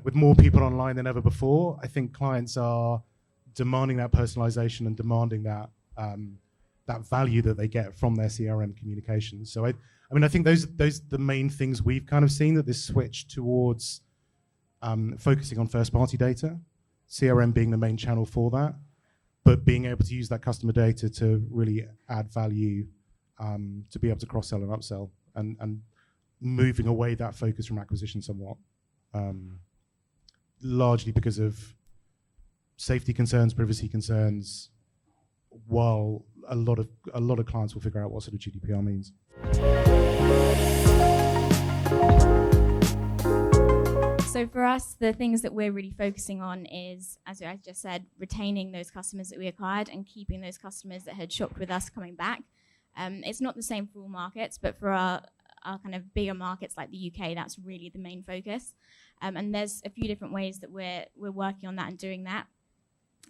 like with more people online than ever before, I think clients are demanding that personalization and demanding that that value that they get from their CRM communications. So I mean, I think those the main things we've kind of seen, that this switch towards focusing on first-party data, CRM being the main channel for that, but being able to use that customer data to really add value, to be able to cross-sell and upsell, and moving away that focus from acquisition somewhat, largely because of safety concerns, privacy concerns, while a lot of clients will figure out what sort of GDPR means. So for us, the things that we're really focusing on is, as I just said, retaining those customers that we acquired and keeping those customers that had shopped with us coming back. It's not the same for all markets, but for our kind of bigger markets like the UK, that's really the main focus. And there's a few different ways that we're working on that and doing that.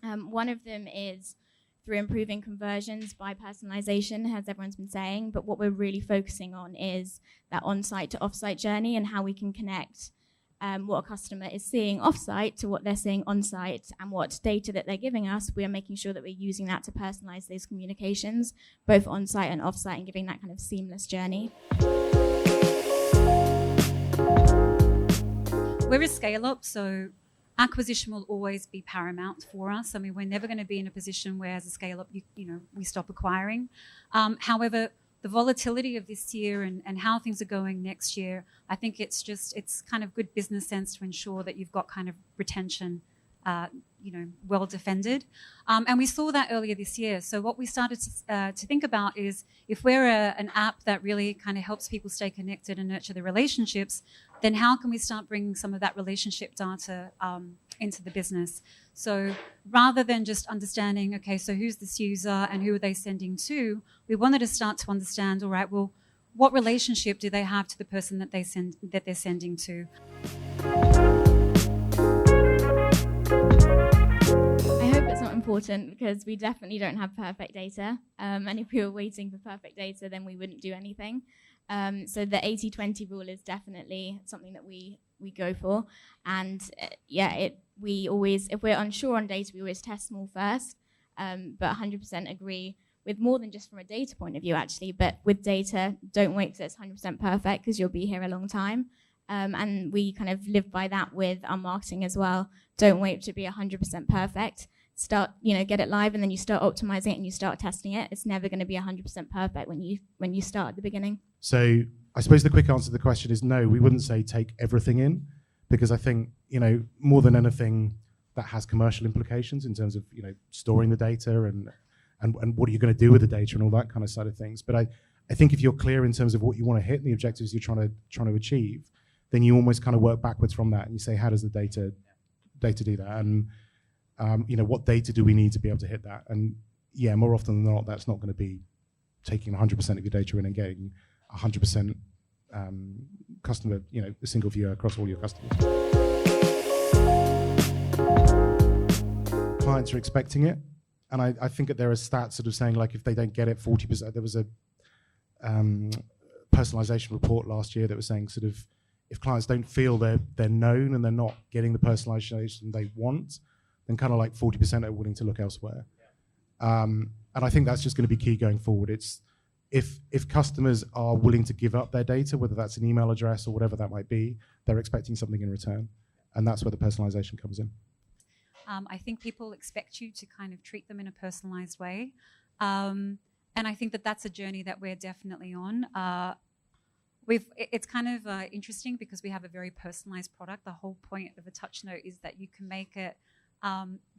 One of them is through improving conversions by personalization, as everyone's been saying, but what we're really focusing on is that on-site to off-site journey and how we can connect what a customer is seeing off-site to what they're seeing on-site, and what data that they're giving us, we are making sure that we're using that to personalize those communications, both on-site and off-site, and giving that kind of seamless journey. We're a scale-up, so acquisition will always be paramount for us. I mean, we're never going to be in a position where, as a scale-up, we stop acquiring. However, the volatility of this year and how things are going next year, I think it's kind of good business sense to ensure that you've got kind of retention, well defended. And we saw that earlier this year. So what we started to think about is, if we're an app that really kind of helps people stay connected and nurture the relationships, then how can we start bringing some of that relationship data into the business? So rather than just understanding, okay, so who's this user and who are they sending to, we wanted to start to understand, all right, well, what relationship do they have to the person that they're sending to? I hope it's not important, because we definitely don't have perfect data. And if we were waiting for perfect data, then we wouldn't do anything. So the 80-20 rule is definitely something that we go for. And we always, if we're unsure on data, we always test small first. But 100% agree with more than just from a data point of view, actually. But with data, don't wait till it's 100% perfect, because you'll be here a long time. And we kind of live by that with our marketing as well. Don't wait to be 100% perfect. Start, get it live, and then you start optimizing it and you start testing it. It's never going to be 100% perfect when you start at the beginning. So I suppose the quick answer to the question is no, we wouldn't say take everything in, because I think, more than anything, that has commercial implications in terms of, storing the data and what are you going to do with the data and all that kind of side of things. But I think if you're clear in terms of what you want to hit and the objectives you're trying to achieve, then you almost kind of work backwards from that and you say, how does the data do that? And what data do we need to be able to hit that? And more often than not, that's not going to be taking 100% of your data in and getting 100% customer, a single view across all your customers. Clients are expecting it. And I think that there are stats sort of saying, like, if they don't get it, 40%. There was a personalization report last year that was saying sort of, if clients don't feel they're known and they're not getting the personalization they want, then kind of like 40% are willing to look elsewhere. And I think that's just going to be key going forward. It's if customers are willing to give up their data, whether that's an email address or whatever that might be, they're expecting something in return. And that's where the personalization comes in. I think people expect you to kind of treat them in a personalized way. And I think that that's a journey that we're definitely on. It's kind of interesting because we have a very personalized product. The whole point of a touch note is that you can make it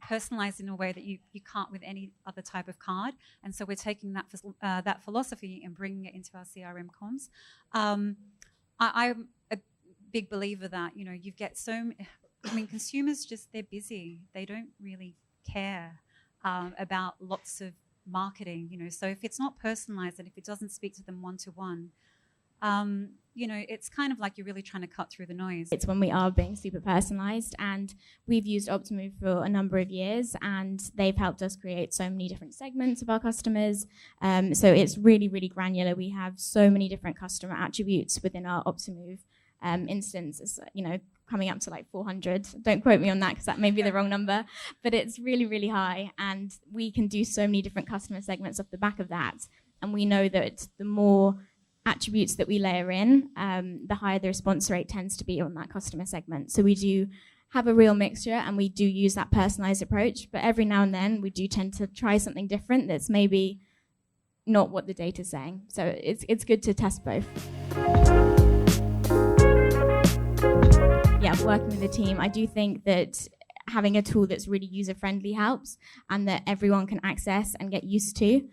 personalized in a way that you can't with any other type of card. And so we're taking that philosophy and bringing it into our CRM comms. I'm a big believer that, you get consumers they're busy. They don't really care about lots of marketing, so if it's not personalized and if it doesn't speak to them one-to-one, it's kind of like you're really trying to cut through the noise. It's when we are being super personalized, and we've used Optimove for a number of years, and they've helped us create so many different segments of our customers. So it's really, really granular. We have so many different customer attributes within our Optimove instance. It's, coming up to like 400. Don't quote me on that because that may be the wrong number, but it's really, really high. And we can do so many different customer segments off the back of that. And we know that the more attributes that we layer in, the higher the response rate tends to be on that customer segment. So we do have a real mixture, and we do use that personalized approach, but every now and then we do tend to try something different that's maybe not what the data's saying. So it's good to test both. Yeah, working with the team, I do think that having a tool that's really user-friendly helps, and that everyone can access and get used to.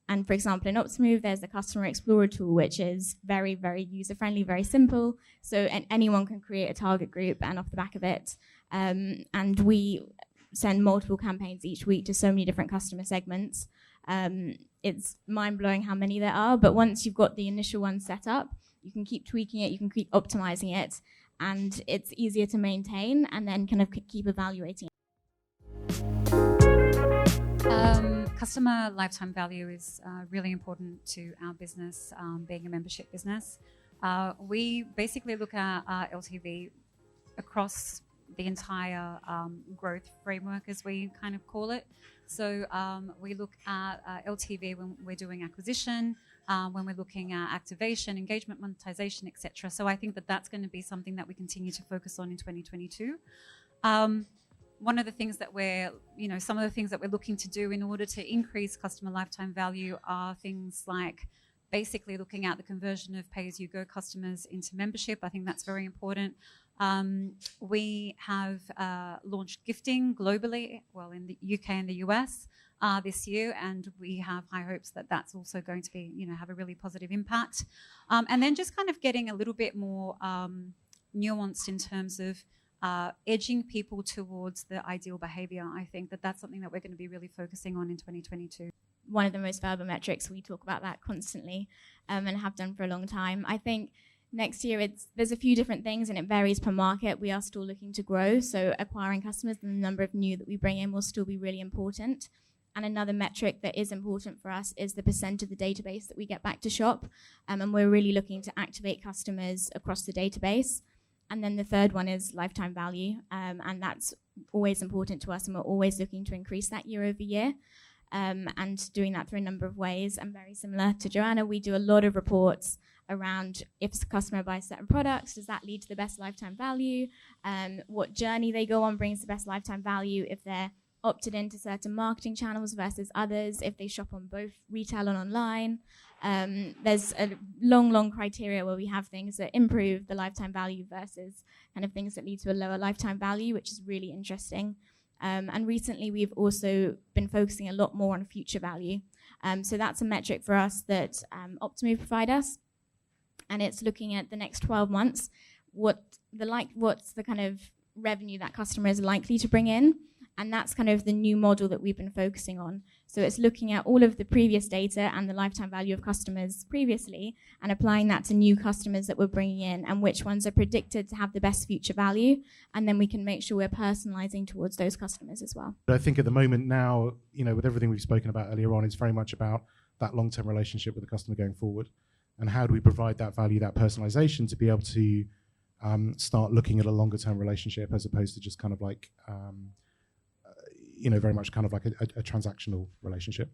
And for example, in Optimove, there's the Customer Explorer tool, which is very, very user-friendly, very simple. So anyone can create a target group, and off the back of it. And we send multiple campaigns each week to so many different customer segments. It's mind-blowing how many there are. But once you've got the initial one set up, you can keep tweaking it, you can keep optimizing it, and it's easier to maintain, and then kind of keep evaluating it. Customer lifetime value is really important to our business, being a membership business. We basically look at LTV across the entire growth framework, as we kind of call it. So we look at LTV when we're doing acquisition, when we're looking at activation, engagement, monetization, etc. So I think that that's going to be something that we continue to focus on in 2022. One of the things that some of the things that we're looking to do in order to increase customer lifetime value are things like basically looking at the conversion of pay-as-you-go customers into membership. I think that's very important. We have launched gifting globally, well, in the UK and the US this year, and we have high hopes that that's also going to be, have a really positive impact. And then just kind of getting a little bit more nuanced in terms of edging people towards the ideal behavior. I think that that's something that we're going to be really focusing on in 2022. One of the most valuable metrics, we talk about that constantly, and have done for a long time. I think next year there's a few different things, and it varies per market. We are still looking to grow, so acquiring customers and the number of new that we bring in will still be really important. And another metric that is important for us is the percent of the database that we get back to shop, and we're really looking to activate customers across the database. And then the third one is lifetime value, and that's always important to us, and we're always looking to increase that year over year, and doing that through a number of ways. And very similar to Joanna, we do a lot of reports around if a customer buys certain products, does that lead to the best lifetime value? What journey they go on brings the best lifetime value, if they're opted into certain marketing channels versus others, if they shop on both retail and online. There's a long criteria where we have things that improve the lifetime value versus kind of things that lead to a lower lifetime value, which is really interesting. And recently we've also been focusing a lot more on future value. So that's a metric for us that Optimove provide us, and it's looking at the next 12 months, what's the kind of revenue that customer is likely to bring in. And that's kind of the new model that we've been focusing on. So it's looking at all of the previous data and the lifetime value of customers previously, and applying that to new customers that we're bringing in, and which ones are predicted to have the best future value. And then we can make sure we're personalizing towards those customers as well. But I think at the moment now, with everything we've spoken about earlier on, it's very much about that long-term relationship with the customer going forward. And how do we provide that value, that personalization, to be able to start looking at a longer-term relationship, as opposed to just kind of like very much kind of like a transactional relationship.